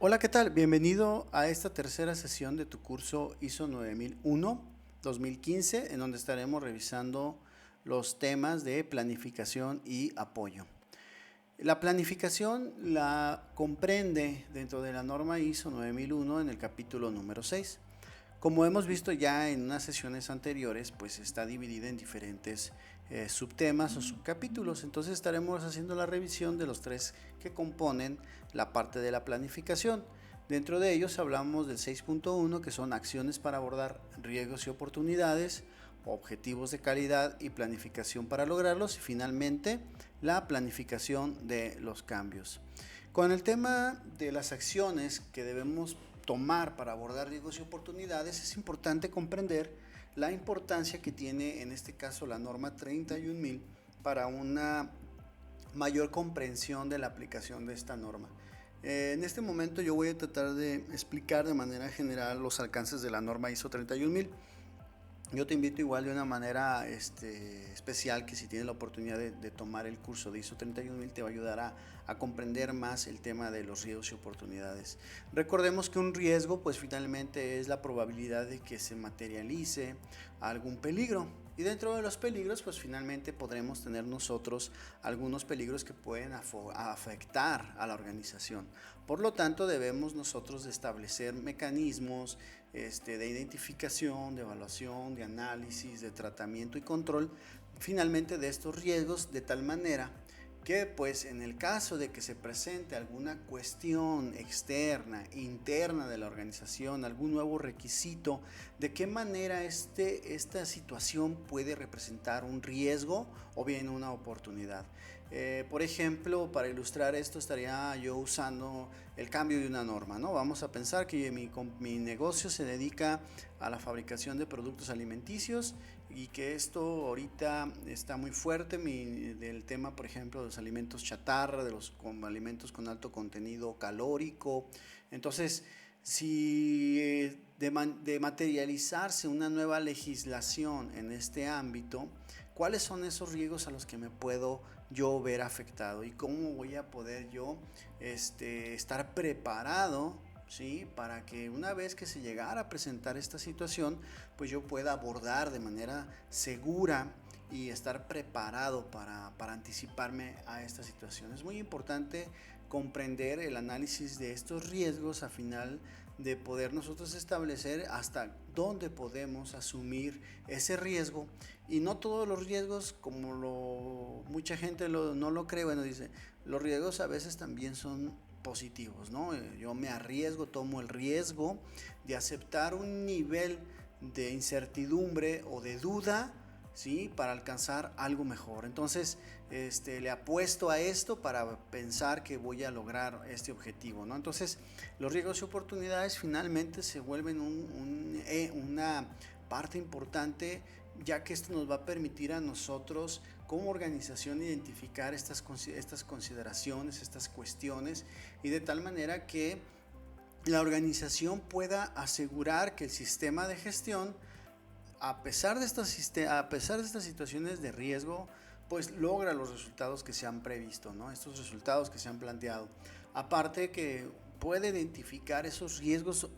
Hola, ¿qué tal? Bienvenido a esta tercera sesión de tu curso ISO 9001 2015, en donde estaremos revisando los temas de planificación y apoyo. La planificación la comprende dentro de la norma ISO 9001 en el capítulo número 6. Como hemos visto ya en unas sesiones anteriores, pues está dividida en diferentes subtemas o subcapítulos. Entonces estaremos haciendo la revisión de los tres que componen la parte de la planificación. Dentro de ellos hablamos del 6.1, que son acciones para abordar riesgos y oportunidades, objetivos de calidad y planificación para lograrlos, y finalmente la planificación de los cambios. Con el tema de las acciones que debemos tomar para abordar riesgos y oportunidades, es importante comprender la importancia que tiene en este caso la norma 31000 para una mayor comprensión de la aplicación de esta norma. En este momento yo voy a tratar de explicar de manera general los alcances de la norma ISO 31000. Yo te invito igual de una manera especial, que si tienes la oportunidad de tomar el curso de ISO 31000 te va a ayudar a comprender más el tema de los riesgos y oportunidades. Recordemos que un riesgo pues finalmente es la probabilidad de que se materialice algún peligro, y dentro de los peligros pues finalmente podremos tener nosotros algunos peligros que pueden afectar a la organización. Por lo tanto debemos nosotros establecer mecanismos de identificación, de evaluación, de análisis, de tratamiento y control finalmente de estos riesgos, de tal manera que pues en el caso de que se presente alguna cuestión externa, interna de la organización, algún nuevo requisito, de qué manera esta situación puede representar un riesgo o bien una oportunidad. Por ejemplo, para ilustrar esto estaría yo usando el cambio de una norma, ¿no? Vamos a pensar que mi negocio se dedica a la fabricación de productos alimenticios, y que esto ahorita está muy fuerte del tema, por ejemplo, de los alimentos chatarra, de los alimentos con alto contenido calórico. Entonces, si de materializarse una nueva legislación en este ámbito, ¿cuáles son esos riesgos a los que me puedo yo ver afectado? ¿Y cómo voy a poder yo estar preparado, ¿sí?, para que una vez que se llegara a presentar esta situación, pues yo pueda abordar de manera segura y estar preparado para anticiparme a esta situación? Es muy importante comprender el análisis de estos riesgos a final de poder nosotros establecer hasta dónde podemos asumir ese riesgo. Y no todos los riesgos, como mucha gente no lo cree, bueno, dice, los riesgos a veces también son positivos, ¿no? Yo me arriesgo, tomo el riesgo de aceptar un nivel de incertidumbre o de duda, ¿sí?, para alcanzar algo mejor. Entonces, le apuesto a esto para pensar que voy a lograr este objetivo, ¿no? Entonces, los riesgos y oportunidades finalmente se vuelven una parte importante, ya que esto nos va a permitir a nosotros como organización identificar estas consideraciones, estas cuestiones, y de tal manera que la organización pueda asegurar que el sistema de gestión, a pesar de estas situaciones de riesgo, pues logra los resultados que se han previsto, ¿no? Estos resultados que se han planteado. Aparte que puede identificar esos riesgos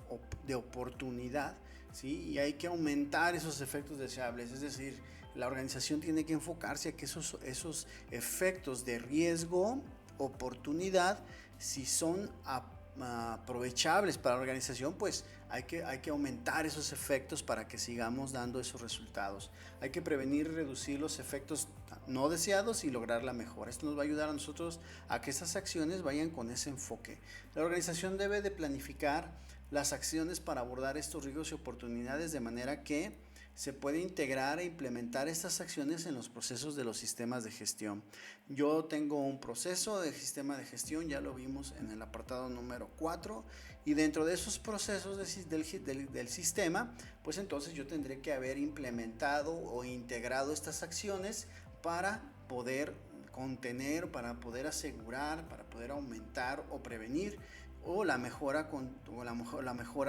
de oportunidad, ¿sí?, y hay que aumentar esos efectos deseables. Es decir, la organización tiene que enfocarse a que esos efectos de riesgo, oportunidad, si son aprovechables para la organización, pues hay que aumentar esos efectos para que sigamos dando esos resultados. Hay que prevenir y reducir los efectos no deseados y lograr la mejora. Esto nos va a ayudar a nosotros a que esas acciones vayan con ese enfoque. La organización debe de planificar las acciones para abordar estos riesgos y oportunidades de manera que se puede integrar e implementar estas acciones en los procesos de los sistemas de gestión. Yo tengo un proceso de sistema de gestión, ya lo vimos en el apartado número 4, y dentro de esos procesos del sistema, pues entonces yo tendré que haber implementado o integrado estas acciones para poder contener, para poder asegurar, para poder aumentar o prevenir o la mejora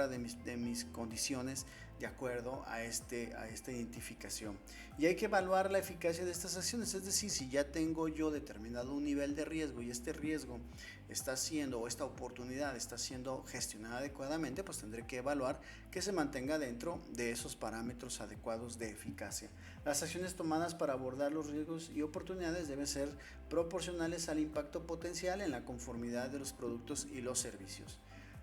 de mis condiciones de acuerdo a esta identificación. Y hay que evaluar la eficacia de estas acciones, es decir, si ya tengo yo determinado un nivel de riesgo y este riesgo está siendo, o esta oportunidad está siendo gestionada adecuadamente, pues tendré que evaluar que se mantenga dentro de esos parámetros adecuados de eficacia. Las acciones tomadas para abordar los riesgos y oportunidades deben ser proporcionales al impacto potencial en la conformidad de los productos y los servicios.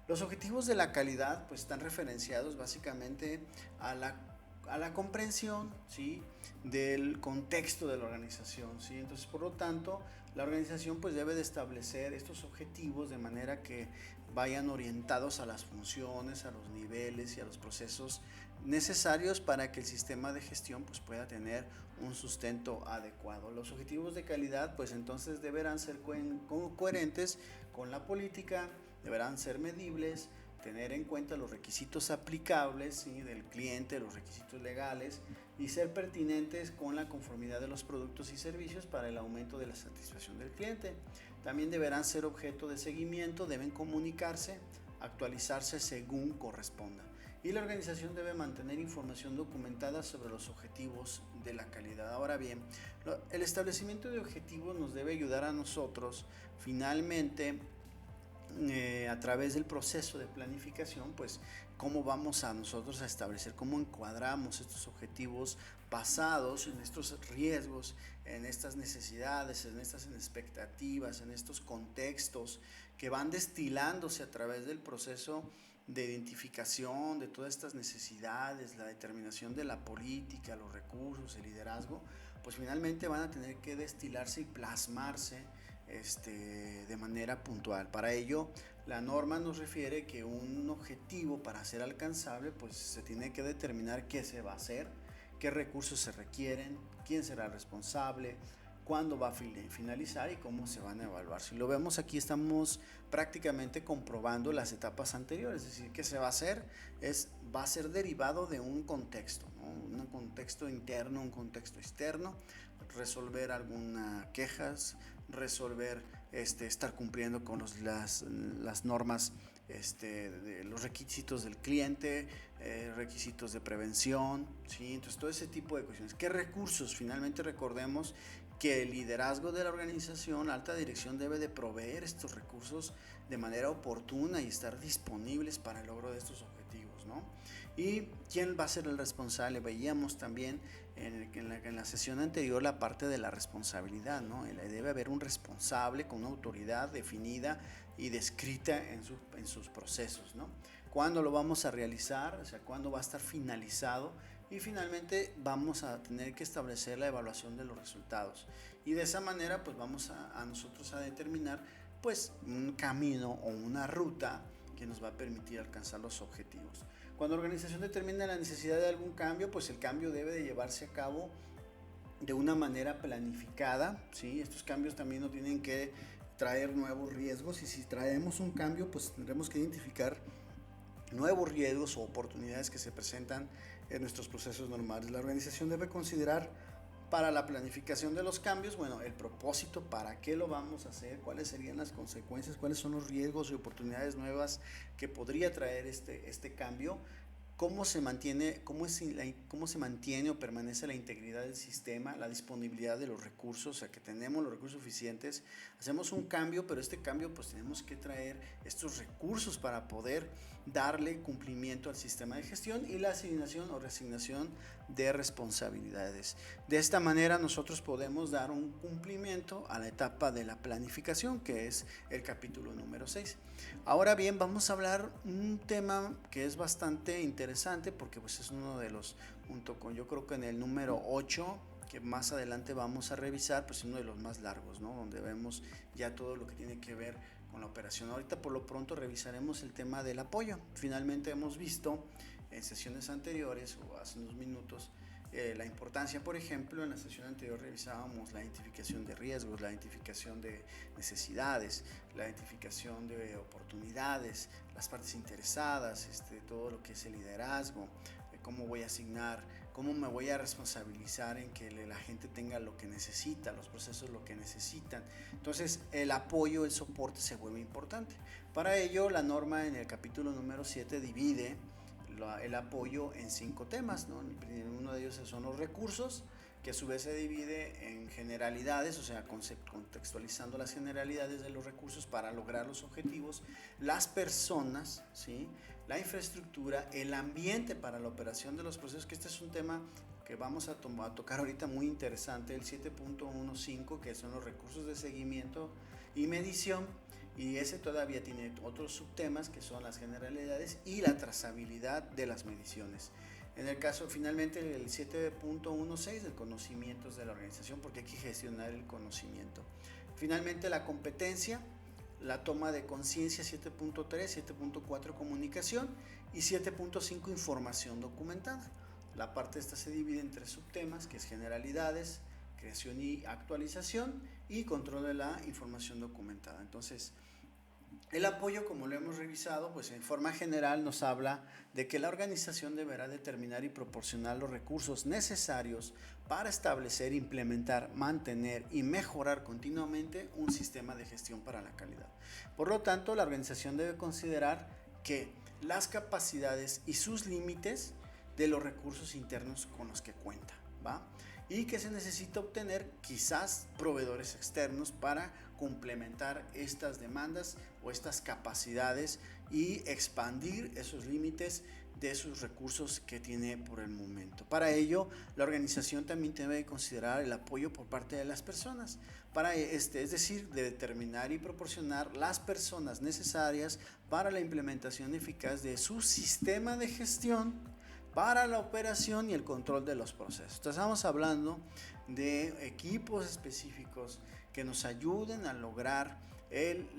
Los objetivos de la calidad pues están referenciados básicamente a la comprensión, ¿sí?, del contexto de la organización, ¿sí? Entonces, por lo tanto, la organización pues debe de establecer estos objetivos de manera que vayan orientados a las funciones, a los niveles y a los procesos necesarios para que el sistema de gestión pues pueda tener un sustento adecuado. Los objetivos de calidad pues entonces deberán ser coherentes con la política, deberán ser medibles, tener en cuenta los requisitos aplicables, ¿sí?, del cliente, los requisitos legales, y ser pertinentes con la conformidad de los productos y servicios para el aumento de la satisfacción del cliente. También deberán ser objeto de seguimiento, deben comunicarse, actualizarse según corresponda. Y la organización debe mantener información documentada sobre los objetivos de la calidad. Ahora bien, el establecimiento de objetivos nos debe ayudar a nosotros finalmente a través del proceso de planificación, pues cómo vamos a nosotros a establecer, cómo encuadramos estos objetivos basados en estos riesgos, en estas necesidades, en estas expectativas, en estos contextos que van destilándose a través del proceso de identificación de todas estas necesidades, la determinación de la política, los recursos, el liderazgo, pues finalmente van a tener que destilarse y plasmarse de manera puntual. Para ello, la norma nos refiere que un objetivo, para ser alcanzable, pues se tiene que determinar qué se va a hacer, qué recursos se requieren, quién será el responsable, cuándo va a finalizar y cómo se van a evaluar. Si lo vemos aquí, estamos prácticamente comprobando las etapas anteriores, es decir, qué se va a hacer va a ser derivado de un contexto, ¿no? Un contexto interno, un contexto externo, resolver algunas quejas, resolver, estar cumpliendo con las normas, de los requisitos del cliente, requisitos de prevención, ¿sí? Entonces todo ese tipo de cuestiones. ¿Qué recursos? Finalmente recordemos que el liderazgo de la organización, la alta dirección, debe de proveer estos recursos de manera oportuna y estar disponibles para el logro de estos objetivos, ¿no? ¿Y quién va a ser el responsable? Veíamos también en la sesión anterior la parte de la responsabilidad, ¿no? Debe haber un responsable con una autoridad definida y descrita en sus procesos, ¿no? ¿Cuándo lo vamos a realizar? O sea, ¿cuándo va a estar finalizado? Y finalmente vamos a tener que establecer la evaluación de los resultados. Y de esa manera pues vamos a nosotros a determinar pues un camino o una ruta que nos va a permitir alcanzar los objetivos. Cuando la organización determina la necesidad de algún cambio, pues el cambio debe de llevarse a cabo de una manera planificada, ¿sí? Estos cambios también no tienen que traer nuevos riesgos, y si traemos un cambio pues tendremos que identificar nuevos riesgos o oportunidades que se presentan en nuestros procesos normales. La organización debe considerar para la planificación de los cambios, bueno, el propósito, para qué lo vamos a hacer, cuáles serían las consecuencias, cuáles son los riesgos y oportunidades nuevas que podría traer este cambio, cómo se mantiene o permanece la integridad del sistema, la disponibilidad de los recursos, o sea, que tenemos los recursos suficientes. Hacemos un cambio, pero este cambio pues tenemos que traer estos recursos para poder darle cumplimiento al sistema de gestión, y la asignación o reasignación de responsabilidades. De esta manera nosotros podemos dar un cumplimiento a la etapa de la planificación, que es el capítulo número 6. Ahora bien, vamos a hablar un tema que es bastante interesante, porque pues es uno de los, junto con yo creo que en el número 8, que más adelante vamos a revisar, pues es uno de los más largos, ¿no? Donde vemos ya todo lo que tiene que ver con la operación. Ahorita por lo pronto revisaremos el tema del apoyo. Finalmente hemos visto en sesiones anteriores o hace unos minutos la importancia, por ejemplo, en la sesión anterior revisábamos la identificación de riesgos, la identificación de necesidades, la identificación de oportunidades, las partes interesadas, todo lo que es el liderazgo, cómo voy a asignar, cómo me voy a responsabilizar en que la gente tenga lo que necesita, los procesos lo que necesitan. Entonces el apoyo, el soporte se vuelve importante. Para ello la norma en el capítulo número 7 divide el apoyo en 5 temas, ¿no? Uno de ellos son los recursos, que a su vez se divide en generalidades, o sea, contextualizando las generalidades de los recursos para lograr los objetivos, las personas, ¿sí? La infraestructura, el ambiente para la operación de los procesos, que este es un tema que vamos a tocar ahorita muy interesante, el 7.15, que son los recursos de seguimiento y medición, y ese todavía tiene otros subtemas que son las generalidades y la trazabilidad de las mediciones. En el caso, finalmente, el 7.16 del conocimientos de la organización, porque hay que gestionar el conocimiento. Finalmente, la competencia, la toma de conciencia, 7.3, 7.4 comunicación y 7.5 información documentada. La parte esta se divide en 3 subtemas, que es generalidades, creación y actualización y control de la información documentada. Entonces, el apoyo, como lo hemos revisado, pues en forma general nos habla de que la organización deberá determinar y proporcionar los recursos necesarios para establecer, implementar, mantener y mejorar continuamente un sistema de gestión para la calidad. Por lo tanto, la organización debe considerar que las capacidades y sus límites de los recursos internos con los que cuenta, ¿va? Y que se necesita obtener quizás proveedores externos para complementar estas demandas o estas capacidades y expandir esos límites de sus recursos que tiene por el momento. Para ello, la organización también debe considerar el apoyo por parte de las personas, es decir, de determinar y proporcionar las personas necesarias para la implementación eficaz de su sistema de gestión para la operación y el control de los procesos. Entonces estamos hablando de equipos específicos que nos ayuden a lograr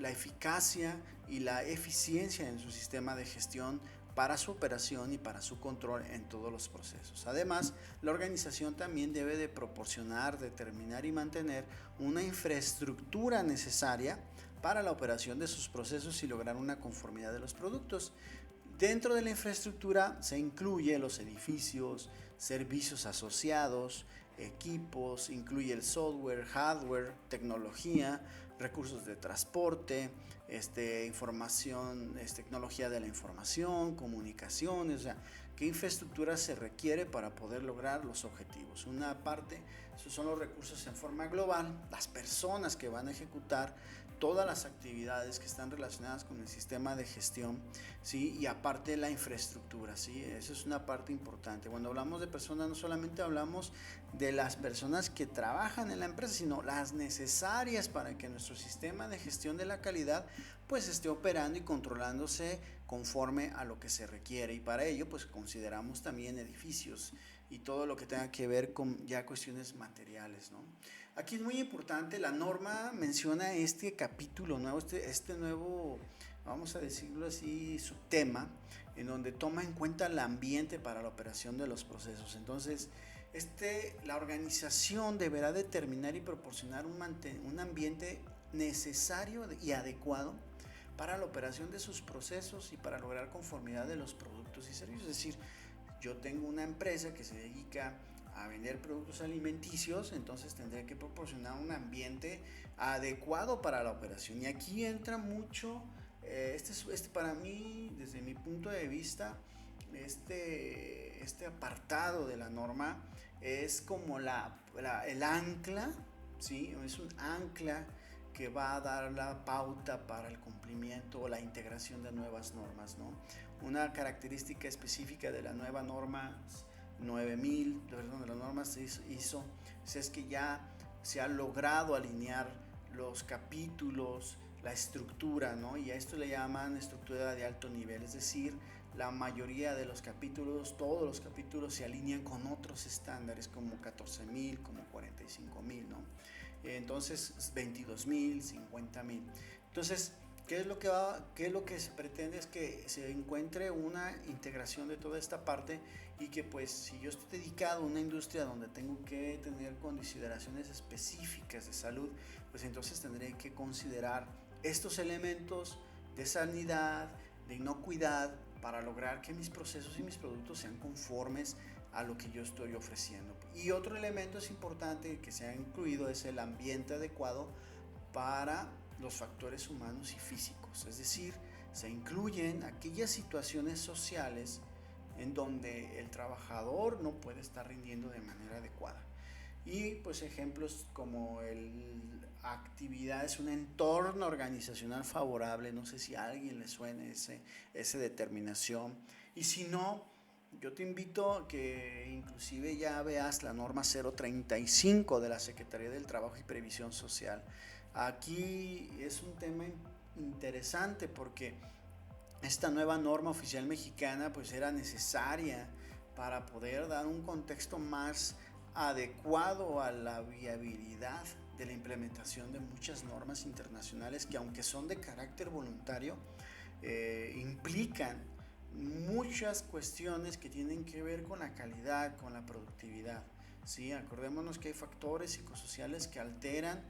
la eficacia y la eficiencia en su sistema de gestión para su operación y para su control en todos los procesos. Además, la organización también debe de proporcionar, determinar y mantener una infraestructura necesaria para la operación de sus procesos y lograr una conformidad de los productos. Dentro de la infraestructura se incluye los edificios, servicios asociados, equipos, incluye el software, hardware, tecnología, recursos de transporte, información, tecnología de la información, comunicaciones, o sea, qué infraestructura se requiere para poder lograr los objetivos. Una parte, esos son los recursos en forma global, las personas que van a ejecutar todas las actividades que están relacionadas con el sistema de gestión, ¿sí? Y aparte la infraestructura, ¿sí? Esa es una parte importante. Cuando hablamos de personas, no solamente hablamos de las personas que trabajan en la empresa, sino las necesarias para que nuestro sistema de gestión de la calidad pues esté operando y controlándose conforme a lo que se requiere, y para ello pues consideramos también edificios y todo lo que tenga que ver con ya cuestiones materiales, ¿no? Aquí es muy importante, la norma menciona este capítulo nuevo, este nuevo, vamos a decirlo así, subtema, en donde toma en cuenta el ambiente para la operación de los procesos. Entonces, la organización deberá determinar y proporcionar un ambiente necesario y adecuado para la operación de sus procesos y para lograr conformidad de los productos y servicios. Es decir, yo tengo una empresa que se dedica a vender productos alimenticios, entonces tendré que proporcionar un ambiente adecuado para la operación. Y aquí entra mucho, para mí, desde mi punto de vista, este apartado de la norma es como el ancla, ¿sí? Es un ancla que va a dar la pauta para el cumplimiento o la integración de nuevas normas, ¿no? Una característica específica de la nueva norma 9000, de las normas ISO, es que ya se ha logrado alinear los capítulos, la estructura, ¿no? Y a esto le llaman estructura de alto nivel, es decir, la mayoría de los capítulos, todos los capítulos se alinean con otros estándares como 14000, como 45000, ¿no? Entonces 22000, 50000. Entonces, ¿qué es lo que se pretende? Es que se encuentre una integración de toda esta parte, y que pues si yo estoy dedicado a una industria donde tengo que tener consideraciones específicas de salud, pues entonces tendré que considerar estos elementos de sanidad, de inocuidad, para lograr que mis procesos y mis productos sean conformes a lo que yo estoy ofreciendo. Y otro elemento es importante que se ha incluido es el ambiente adecuado para los factores humanos y físicos, es decir, se incluyen aquellas situaciones sociales en donde el trabajador no puede estar rindiendo de manera adecuada. Y pues ejemplos como actividades, un entorno organizacional favorable, no sé si a alguien le suene esa determinación. Y si no, yo te invito a que inclusive ya veas la norma 035 de la Secretaría del Trabajo y Previsión Social. Aquí es un tema interesante porque esta nueva norma oficial mexicana pues era necesaria para poder dar un contexto más adecuado a la viabilidad de la implementación de muchas normas internacionales que, aunque son de carácter voluntario, implican muchas cuestiones que tienen que ver con la calidad, con la productividad. ¿Sí? Acordémonos que hay factores psicosociales que alteran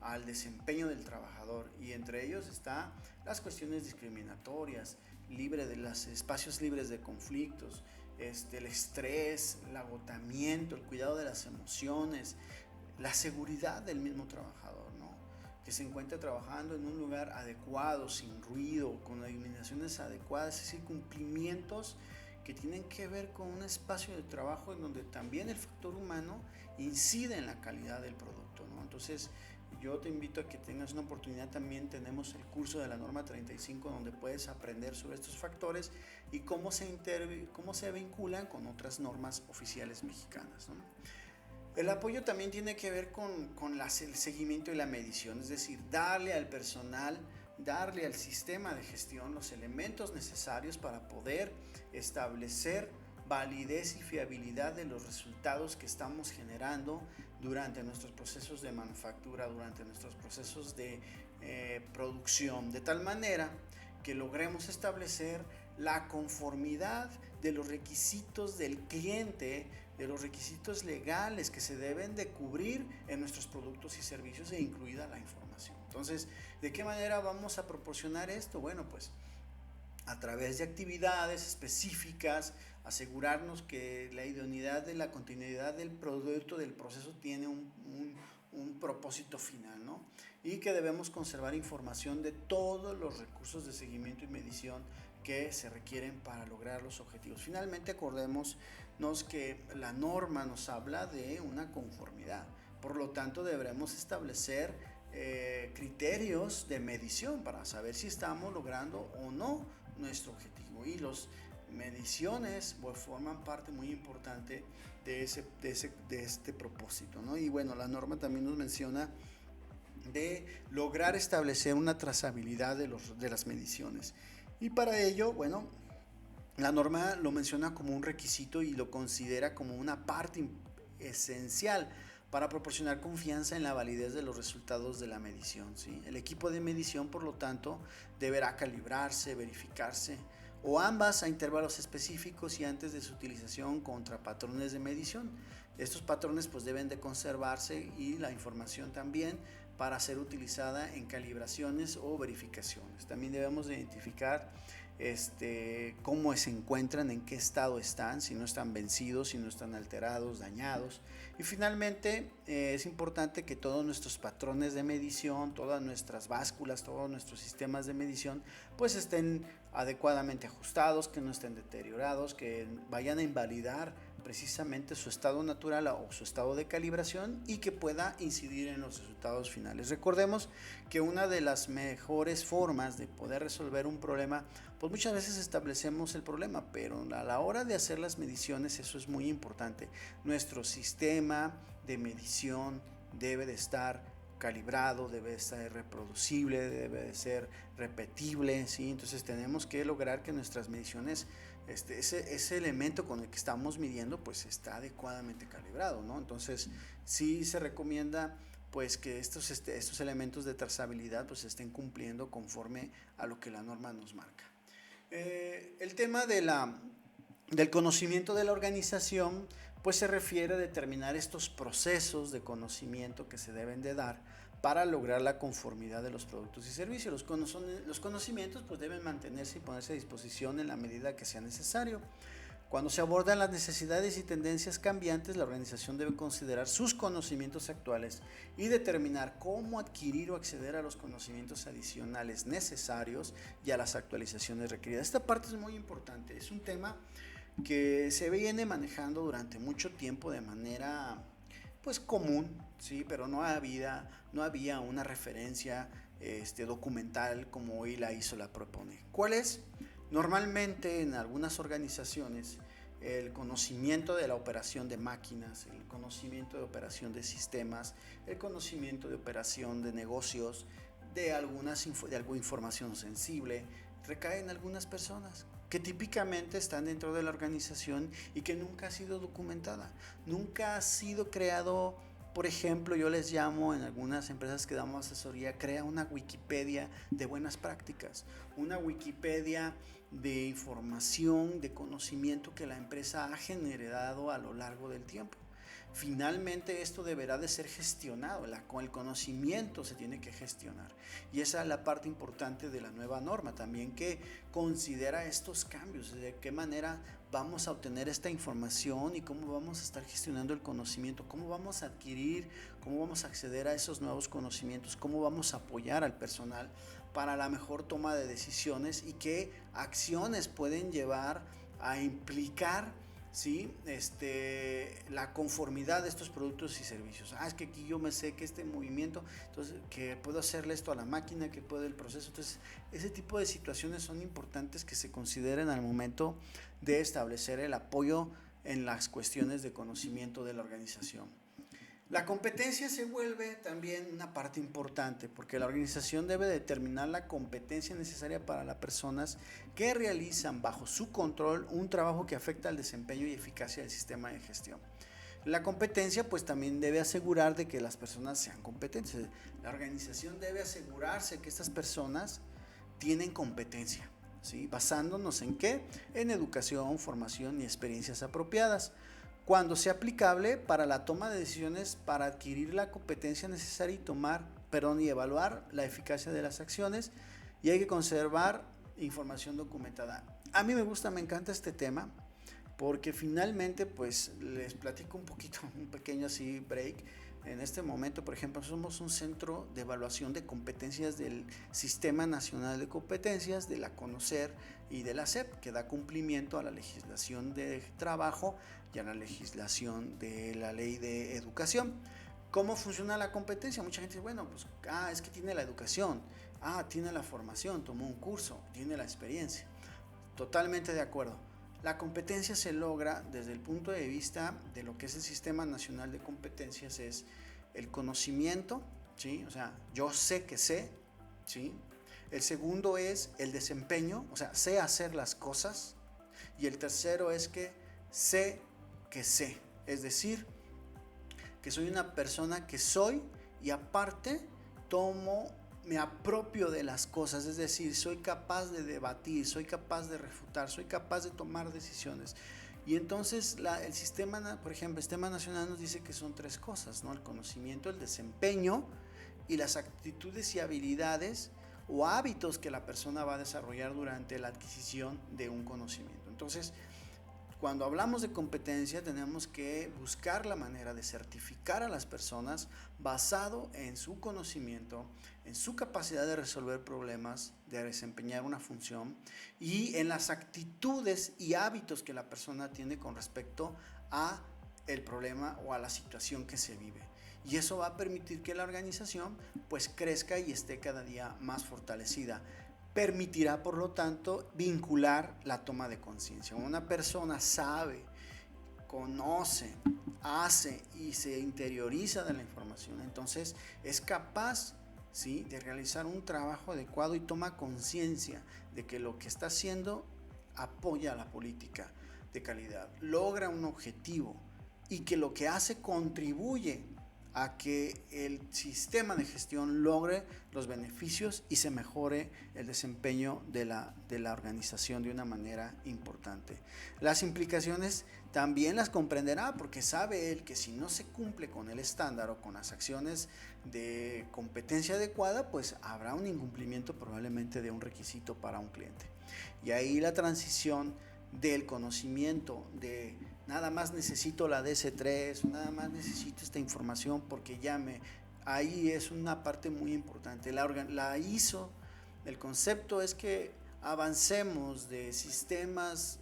al desempeño del trabajador, y entre ellos está las cuestiones discriminatorias, libre de los espacios libres de conflictos, el estrés, el agotamiento, el cuidado de las emociones, la seguridad del mismo trabajador, ¿no? Que se encuentre trabajando en un lugar adecuado, sin ruido, con eliminaciones adecuadas, es decir, cumplimientos que tienen que ver con un espacio de trabajo en donde también el factor humano incide en la calidad del producto, ¿no? Entonces, yo te invito a que tengas una oportunidad. También tenemos el curso de la norma 35 donde puedes aprender sobre estos factores y cómo se vinculan con otras normas oficiales mexicanas, ¿no? El apoyo también tiene que ver con el seguimiento y la medición, es decir, darle al personal, darle al sistema de gestión los elementos necesarios para poder establecer validez y fiabilidad de los resultados que estamos generando durante nuestros procesos de manufactura, durante nuestros procesos de producción, de tal manera que logremos establecer la conformidad de los requisitos del cliente, de los requisitos legales que se deben de cubrir en nuestros productos y servicios, e incluida la información. Entonces, ¿de qué manera vamos a proporcionar esto? Bueno, pues a través de actividades específicas, asegurarnos que la idoneidad de la continuidad del producto, del proceso, tiene un propósito final, ¿no? Y que debemos conservar información de todos los recursos de seguimiento y medición que se requieren para lograr los objetivos. Finalmente, acordémonos que la norma nos habla de una conformidad, por lo tanto deberemos establecer criterios de medición para saber si estamos logrando o no nuestro objetivo, y las mediciones pues forman parte muy importante de este propósito, ¿no? Y bueno, la norma también nos menciona de lograr establecer una trazabilidad de las mediciones, y para ello, bueno, la norma lo menciona como un requisito y lo considera como una parte esencial para proporcionar confianza en la validez de los resultados de la medición, ¿sí? El equipo de medición, por lo tanto, deberá calibrarse, verificarse, o ambas a intervalos específicos y antes de su utilización contra patrones de medición. Estos patrones pues deben de conservarse, y la información también, para ser utilizada en calibraciones o verificaciones. También debemos de identificar cómo se encuentran, en qué estado están, si no están vencidos, si no están alterados, dañados. Y finalmente es importante que todos nuestros patrones de medición, todas nuestras básculas, todos nuestros sistemas de medición pues estén adecuadamente ajustados, que no estén deteriorados, que vayan a invalidar precisamente su estado natural o su estado de calibración, y que pueda incidir en los resultados finales. Recordemos que una de las mejores formas de poder resolver un problema, pues muchas veces establecemos el problema, pero a la hora de hacer las mediciones, eso es muy importante. Nuestro sistema de medición debe de estar calibrado, debe de ser reproducible, debe de ser repetible, ¿sí? Entonces tenemos que lograr que nuestras mediciones, ese elemento con el que estamos midiendo, pues está adecuadamente calibrado, ¿no? Entonces sí se recomienda pues que estos elementos de trazabilidad pues estén cumpliendo conforme a lo que la norma nos marca. El tema del conocimiento de la organización pues se refiere a determinar estos procesos de conocimiento que se deben de dar para lograr la conformidad de los productos y servicios. Los conocimientos pues deben mantenerse y ponerse a disposición en la medida que sea necesario. Cuando se abordan las necesidades y tendencias cambiantes, la organización debe considerar sus conocimientos actuales y determinar cómo adquirir o acceder a los conocimientos adicionales necesarios y a las actualizaciones requeridas. Esta parte es muy importante, es un tema que se viene manejando durante mucho tiempo de manera pues común, sí, pero no había una referencia documental como hoy la ISO la propone. ¿Cuál es? Normalmente en algunas organizaciones el conocimiento de la operación de máquinas, el conocimiento de operación de sistemas, el conocimiento de operación de negocios, de alguna información sensible, recae en algunas personas que típicamente están dentro de la organización y que nunca ha sido documentada, nunca ha sido creado. Por ejemplo, yo les llamo en algunas empresas que damos asesoría, crea una Wikipedia de buenas prácticas, una Wikipedia de información, de conocimiento que la empresa ha generado a lo largo del tiempo. Finalmente esto deberá de ser gestionado, con el conocimiento se tiene que gestionar, y esa es la parte importante de la nueva norma también, que considera estos cambios, de qué manera vamos a obtener esta información y cómo vamos a estar gestionando el conocimiento, cómo vamos a adquirir, cómo vamos a acceder a esos nuevos conocimientos, cómo vamos a apoyar al personal para la mejor toma de decisiones y qué acciones pueden llevar a implicar, ¿sí? La conformidad de estos productos y servicios. Es que aquí yo me sé que este movimiento, entonces que puedo hacerle esto a la máquina, que puede el proceso. Entonces, ese tipo de situaciones son importantes que se consideren al momento de establecer el apoyo en las cuestiones de conocimiento de la organización. La competencia se vuelve también una parte importante, porque la organización debe determinar la competencia necesaria para las personas que realizan bajo su control un trabajo que afecta al desempeño y eficacia del sistema de gestión. La competencia pues también debe asegurar de que las personas sean competentes. La organización debe asegurarse que estas personas tienen competencia, ¿sí? Basándonos en ¿qué? En educación, formación y experiencias apropiadas, cuando sea aplicable para la toma de decisiones para adquirir la competencia necesaria y evaluar la eficacia de las acciones, y hay que conservar información documentada. A mí me encanta este tema, porque finalmente pues les platico un poquito, un pequeño así break. En este momento, por ejemplo, somos un centro de evaluación de competencias del Sistema Nacional de Competencias, de la CONOCER y de la SEP, que da cumplimiento a la legislación de trabajo y a la legislación de la ley de educación. ¿Cómo funciona la competencia? Mucha gente dice, bueno, pues es que tiene la educación, tiene la formación, tomó un curso, tiene la experiencia. Totalmente de acuerdo. La competencia se logra desde el punto de vista de lo que es el Sistema Nacional de Competencias, es el conocimiento, ¿sí? O sea, yo sé que sé, ¿sí? El segundo es el desempeño, o sea, sé hacer las cosas. Y el tercero es que sé, es decir, que soy una persona que soy y aparte me apropio de las cosas, es decir, soy capaz de debatir, soy capaz de refutar, soy capaz de tomar decisiones. Y entonces el sistema, por ejemplo, el Sistema Nacional nos dice que son tres cosas, ¿no? El conocimiento, el desempeño y las actitudes y habilidades o hábitos que la persona va a desarrollar durante la adquisición de un conocimiento. Entonces, cuando hablamos de competencia, tenemos que buscar la manera de certificar a las personas basado en su conocimiento, en su capacidad de resolver problemas, de desempeñar una función y en las actitudes y hábitos que la persona tiene con respecto a el problema o a la situación que se vive. Y eso va a permitir que la organización pues crezca y esté cada día más fortalecida. Permitirá, por lo tanto, vincular la toma de conciencia. Una persona sabe, conoce, hace y se interioriza de la información, entonces es capaz, ¿sí?, de realizar un trabajo adecuado y toma conciencia de que lo que está haciendo apoya la política de calidad, logra un objetivo y que lo que hace contribuye a que el sistema de gestión logre los beneficios y se mejore el desempeño de la organización de una manera importante. Las implicaciones también las comprenderá, porque sabe él que si no se cumple con el estándar o con las acciones de competencia adecuada, pues habrá un incumplimiento probablemente de un requisito para un cliente. Y ahí la transición del conocimiento de nada más necesito la DC3, nada más necesito esta información porque ahí es una parte muy importante. La ISO, el concepto es que avancemos de sistemas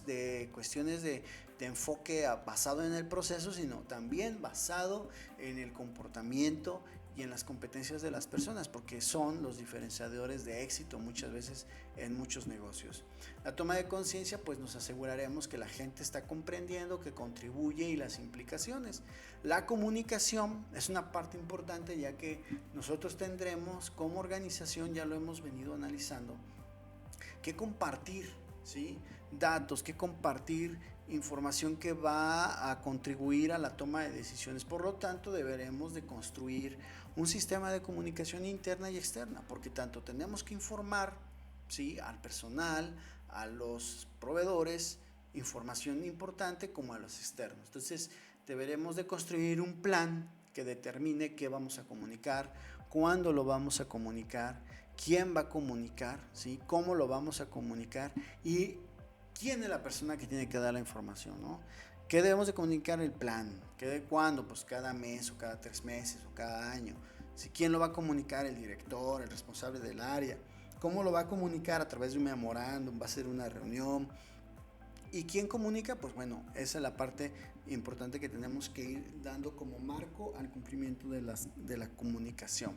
de cuestiones de enfoque basado en el proceso, sino también basado en el comportamiento y en las competencias de las personas, porque son los diferenciadores de éxito muchas veces en muchos negocios. La toma de conciencia, pues nos aseguraremos que la gente está comprendiendo, que contribuye y las implicaciones. La comunicación es una parte importante, ya que nosotros tendremos como organización, ya lo hemos venido analizando, que compartir, ¿sí?, datos, que compartir información que va a contribuir a la toma de decisiones. Por lo tanto, deberemos de construir un sistema de comunicación interna y externa, porque tanto tenemos que informar, ¿sí?, al personal, a los proveedores, información importante, como a los externos. Entonces, deberemos de construir un plan que determine qué vamos a comunicar, cuándo lo vamos a comunicar, quién va a comunicar, ¿sí?, cómo lo vamos a comunicar y quién es la persona que tiene que dar la información, ¿no? ¿Qué debemos de comunicar? El plan. ¿Cuándo? Pues cada mes o cada 3 meses o cada año. ¿Sí? ¿Quién lo va a comunicar? El director, el responsable del área. ¿Cómo lo va a comunicar? A través de un memorándum, va a ser una reunión. ¿Y quién comunica? Pues bueno, esa es la parte importante que tenemos que ir dando como marco al cumplimiento de la comunicación.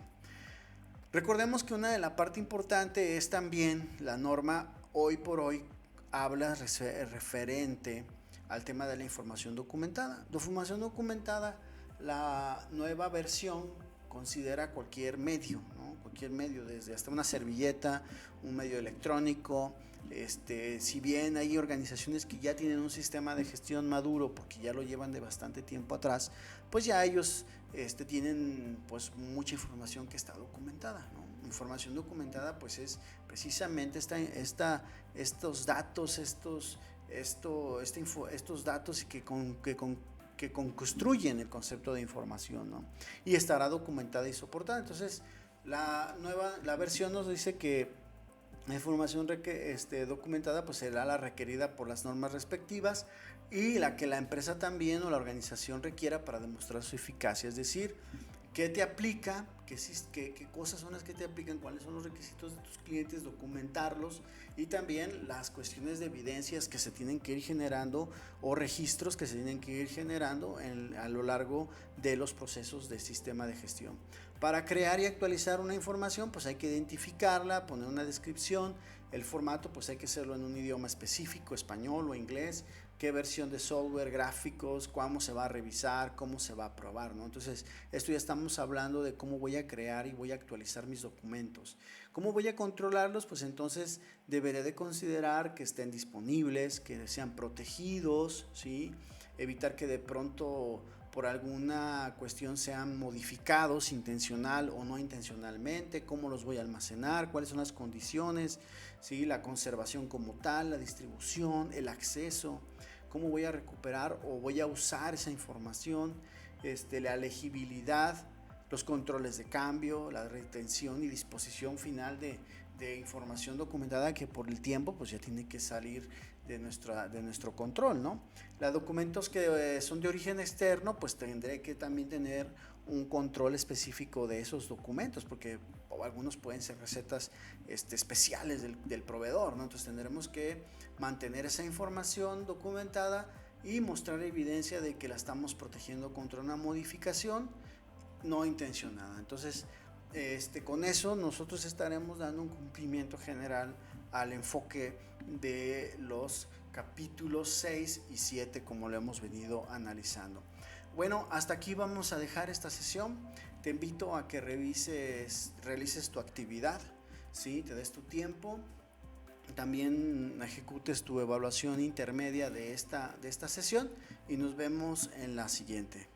Recordemos que una de la parte importante es también la norma hoy por hoy habla referente al tema de la información documentada. La información documentada, la nueva versión considera cualquier medio, ¿no? Cualquier medio, desde hasta una servilleta, un medio electrónico. Si bien hay organizaciones que ya tienen un sistema de gestión maduro, porque ya lo llevan de bastante tiempo atrás, pues ya ellos tienen pues mucha información que está documentada, ¿no? Información documentada pues es precisamente estos datos, estos datos que construyen el concepto de información, ¿no? Y estará documentada y soportada. Entonces la versión nos dice que la información documentada pues será la requerida por las normas respectivas y la que la empresa también o la organización requiera para demostrar su eficacia. Es decir, ¿qué te aplica? ¿Qué cosas son las que te aplican? ¿Cuáles son los requisitos de tus clientes? Documentarlos, y también las cuestiones de evidencias que se tienen que ir generando o registros que se tienen que ir generando a lo largo de los procesos del sistema de gestión. Para crear y actualizar una información, pues hay que identificarla, poner una descripción. El formato, pues hay que hacerlo en un idioma específico, español o inglés. Qué versión de software, gráficos, cómo se va a revisar, cómo se va a aprobar, ¿no? Entonces, esto ya estamos hablando de cómo voy a crear y voy a actualizar mis documentos. ¿Cómo voy a controlarlos? Pues entonces deberé de considerar que estén disponibles, que sean protegidos, ¿sí? Evitar que de pronto por alguna cuestión sean modificados intencional o no intencionalmente, cómo los voy a almacenar, cuáles son las condiciones, ¿sí? La conservación como tal, la distribución, el acceso, cómo voy a recuperar o voy a usar esa información, la legibilidad, los controles de cambio, la retención y disposición final de información documentada que por el tiempo pues ya tiene que salir de nuestro control, ¿no? Los documentos que son de origen externo, pues tendré que también tener un control específico de esos documentos, porque algunos pueden ser recetas especiales del proveedor, ¿no? Entonces tendremos que mantener esa información documentada y mostrar evidencia de que la estamos protegiendo contra una modificación no intencionada. Entonces, con eso nosotros estaremos dando un cumplimiento general al enfoque de los capítulos 6 y 7 como lo hemos venido analizando. Bueno, hasta aquí vamos a dejar esta sesión. Te invito a que realices tu actividad, ¿sí? Te des tu tiempo. También ejecutes tu evaluación intermedia de esta sesión y nos vemos en la siguiente.